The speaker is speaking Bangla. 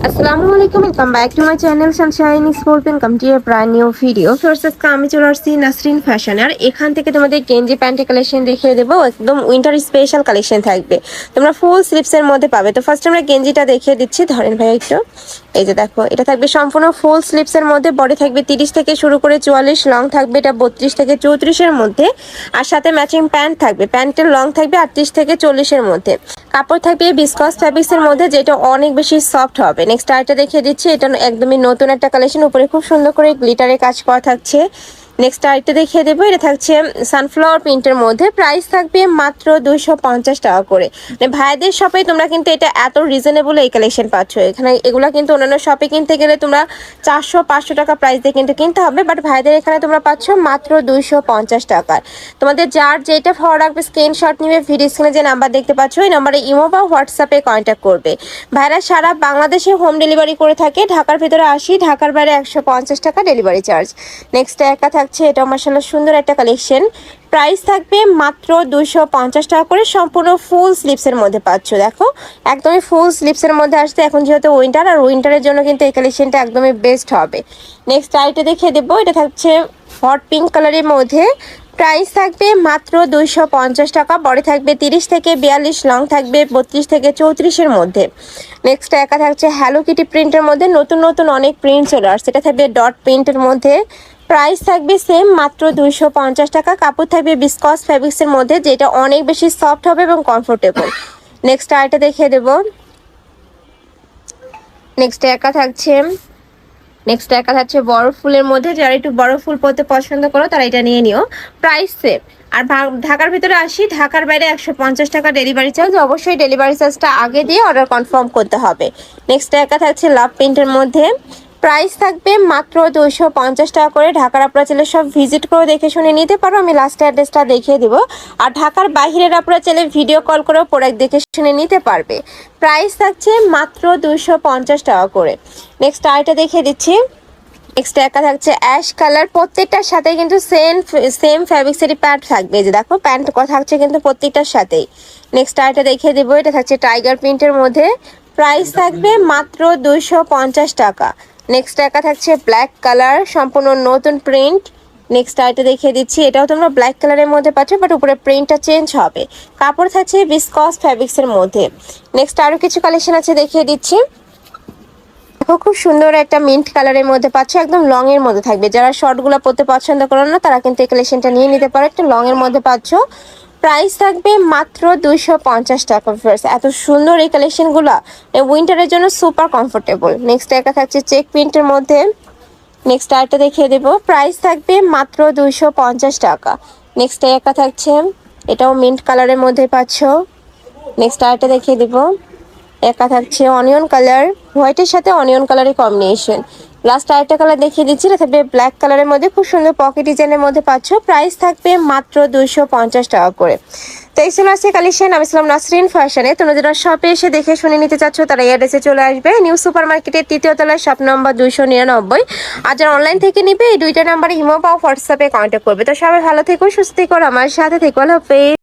আসসালামু আলাইকুম, welcome back to my channel sunshine sport income to a brand new video. First আজকে আমি চলে আসছি নাসরিন ফ্যাশন, আর এখান থেকে তোমাদের গেঞ্জি প্যান্টের কালেকশন দেখিয়ে দেবো। একদম উইন্টার স্পেশাল কালেকশন থাকবে, তোমরা ফুল স্লিপসের মধ্যে পাবে। তো ফার্স্ট আমরা গেঞ্জিটা দেখিয়ে দিচ্ছি, ধরেন ভাই একটু। এই যে দেখো, এটা থাকবে সম্পূর্ণ ফুল স্লিপসের মধ্যে, বডি থাকবে 30 থেকে শুরু করে 44, লং থাকবে এটা 32 থেকে 34-এর মধ্যে, আর সাথে ম্যাচিং প্যান্ট থাকবে। প্যান্টের লং থাকবে 38 থেকে 40-এর মধ্যে। কাপড় থাকবে বিসকস ফ্যাব্রিক্সের মধ্যে, যেটা অনেক বেশি সফট হবে। নেক্সট আরেকটা দেখিয়ে দিচ্ছি, এটা একদমই নতুন একটা কালেকশন, উপরে খুব সুন্দর করে গ্লিটারের কাজ করা থাকছে। নেক্সট আরেকটা দেখিয়ে দেবো, এটা থাকছে সানফ্লাওয়ার প্রিন্টের মধ্যে, প্রাইস থাকবে মাত্র 250 টাকা করে। মানে ভাইদের শপে তোমরা কিন্তু এটা এত রিজনেবল এই কালেকশন পাচ্ছ। এখানে এগুলো কিন্তু অন্যান্য শপে কিনতে গেলে তোমরা 400-500 টাকা প্রাইস দিয়ে কিন্তু কিনতে হবে, বাট ভাইদের এখানে তোমরা পাচ্ছ মাত্র 250 টাকার। তোমাদের যার যেটা ভালো লাগবে স্ক্রিনশট নিবে, ভিডিও স্ক্রিনে যে নাম্বার দেখতে পাচ্ছ এই নাম্বারে ইমো বা হোয়াটসঅ্যাপে কন্ট্যাক্ট করবে। ভাইরা সারা বাংলাদেশে হোম ডেলিভারি করে থাকে, ঢাকার ভিতরে 80, ঢাকার বাইরে 150 টাকা ডেলিভারি চার্জ। নেক্সট একা থাকছে, এটা মাশাআল্লাহ সুন্দর একটা কালেকশন, প্রাইস থাকবে মাত্র 250 টাকা করে। সম্পূর্ণ ফুল স্লিপসের মধ্যে পাচ্ছ, দেখো একদমই ফুল স্লিপসের মধ্যে আসছে। এখন যেহেতু উইন্টার, আর উইন্টারের জন্য কিন্তু এই কালেকশনটা একদমই বেস্ট হবে। নেক্সট আইটা দেখিয়ে দেবো, এটা থাকছে হট পিঙ্ক কালারের মধ্যে, প্রাইস থাকবে মাত্র 250 টাকা। বডি থাকবে 30 থেকে 42, লং থাকবে 32 থেকে 34-এর মধ্যে। নেক্সট একা থাকছে হ্যালো কিটি প্রিন্টের মধ্যে, নতুন নতুন অনেক প্রিন্ট চলে আসছে। এটা থাকবে ডট প্রিন্টের মধ্যে, প্রাইস থাকবে সেম মাত্র 250 টাকা। কাপড় থাকবে বিসকস ফ্যাব্রিক্সের মধ্যে, যেটা অনেক বেশি সফট হবে এবং কমফোর্টেবল। নেক্সট আইটা দেখিয়ে দেবো, নেক্সট একা থাকছে বড় ফুলের মধ্যে, যারা একটু বড় ফুল পরতে পছন্দ করো তারা এটা নিয়ে নিও, প্রাইস সেম। আর ঢাকার ভিতরে 80, ঢাকার বাইরে 150 টাকা ডেলিভারি চার্জ। অবশ্যই ডেলিভারি চার্জটা আগে দিয়ে অর্ডার কনফার্ম করতে হবে। নেক্সট একা থাকছে লাভ প্রিন্টের মধ্যে, প্রাইস থাকবে মাত্র 250 টাকা করে। ঢাকার আপনারা চাইলে সব ভিজিট করে দেখে শুনে নিতে পারো, আমি লাস্ট অ্যাড্রেসটা দেখিয়ে দিব। আর ঢাকার বাইরের আপনারা চাইলে ভিডিও কল করেও প্রোডাক্ট দেখে শুনে নিতে পারবে। প্রাইস থাকছে মাত্র 250 টাকা করে। নেক্সট আইটা দেখিয়ে দিচ্ছি, নেক্সট একা থাকছে অ্যাশ কালার, প্রত্যেকটার সাথে কিন্তু সেম ফ্যাব্রিক্সেরই প্যান্ট থাকবে। যে দেখো প্যান্ট কথা থাকছে কিন্তু প্রত্যেকটার সাথেই। নেক্সট আইটা দেখিয়ে দেবো, এটা থাকছে টাইগার প্রিন্টের মধ্যে, প্রাইস থাকবে মাত্র 250 টাকা। নেক্সট একা থাকছে ব্ল্যাক কালার, সম্পূর্ণ নতুন প্রিন্ট। নেক্সট আইটা দেখিয়ে দিচ্ছি, এটাও তোমরা ব্ল্যাক কালারের মধ্যে পাচ্ছ, বাট উপরে প্রিন্টটা চেঞ্জ হবে। কাপড় থাকছে বিসকস ফ্যাব্রিক্সের মধ্যে। নেক্সট আরও কিছু কালেকশন আছে, দেখিয়ে দিচ্ছি। দেখো খুব সুন্দর একটা মিন্ট কালারের মধ্যে পাচ্ছ, একদম লং এর মধ্যে থাকবে। যারা শর্টগুলো পরতে পছন্দ করো না তারা কিন্তু এই কালেকশনটা নিয়ে নিতে পারো, একটা লং এর মধ্যে পাচ্ছ। প্রাইস থাকবে মাত্র 250 টাকা। এত সুন্দর এই কালেকশনগুলো উইন্টারের জন্য সুপার কমফোর্টেবল। নেক্সট একা থাকছে চেক প্রিন্টের মধ্যে, নেক্সট আরেকটা দেখিয়ে দেবো, প্রাইস থাকবে মাত্র 250 টাকা। নেক্সট একা থাকছে, এটাও মিন্ট কালারের মধ্যে পাচ্ছ। নেক্সট আরেকটা দেখিয়ে দেবো, একা থাকছে অনিয়ন কালার, হোয়াইটের সাথে অনিয়ন কালারের কম্বিনেশন। লাস্ট আরেকটা কালার দেখিয়ে দিচ্ছি, এটা থাকবে ব্ল্যাক কালারের মধ্যে, খুব সুন্দর পকেট ডিজাইনের মধ্যে পাচ্ছ। প্রাইস থাকবে মাত্র 250 টাকা করে। তো এই ছিল আজকে কালেকশন। আমি ছিলাম নাসরিন ফ্যাশনে। তোমরা যারা শপে এসে দেখে শুনে নিতে চাচ্ছ তারা এই অ্যাড্রেসে চলে আসবে, নিউ সুপার মার্কেটের 3য় তলায়, শপ নম্বর 299। আর যারা অনলাইন থেকে নিবে এই দুইটা নাম্বারে ইমো বা হোয়াটসঅ্যাপে কন্ট্যাক্ট করবে। তো সবাই ভালো থেকো, সুস্থ থেকো, আমার সাথে থেকো। আল্লাহ হাফেজ।